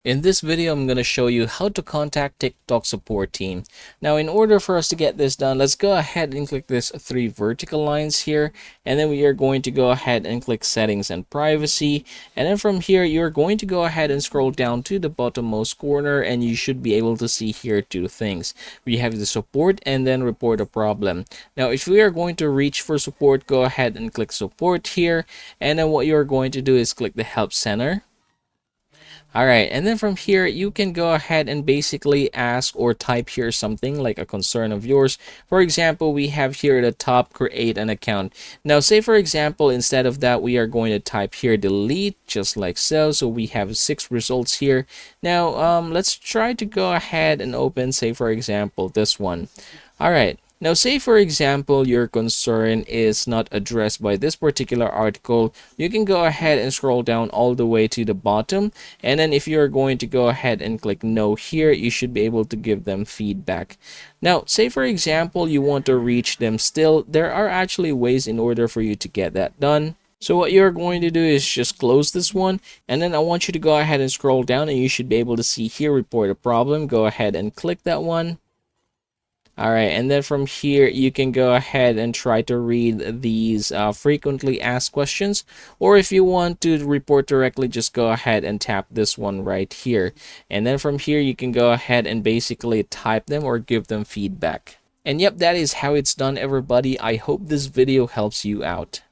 In this video, I'm going to show you how to contact TikTok support team. Now, in order for us to get this done, let's go ahead and click this three vertical lines here. And then we are going to go ahead and click settings and privacy. And then from here, you're going to go ahead and scroll down to the bottommost corner. And you should be able to see here two things. We have the support and then report a problem. Now, if we are going to reach for support, go ahead and click support here. And then what you're going to do is click the help center. Alright, and then from here, you can go ahead and basically ask or type here something like a concern of yours. For example, we have here at the top, create an account. Now, say for example, instead of that, we are going to type here delete, just like so. So we have 6 results here. Now, let's try to go ahead and open, say for example, this one. Alright. Now, say for example, your concern is not addressed by this particular article, you can go ahead and scroll down all the way to the bottom. And then if you're going to go ahead and click no here, you should be able to give them feedback. Now, say for example, you want to reach them still, there are actually ways in order for you to get that done. So what you're going to do is just close this one, and then I want you to go ahead and scroll down, and you should be able to see here, report a problem. Go ahead and click that one. Alright, and then from here, you can go ahead and try to read these frequently asked questions. Or if you want to report directly, just go ahead and tap this one right here. And then from here, you can go ahead and basically type them or give them feedback. And yep, that is how it's done, everybody. I hope this video helps you out.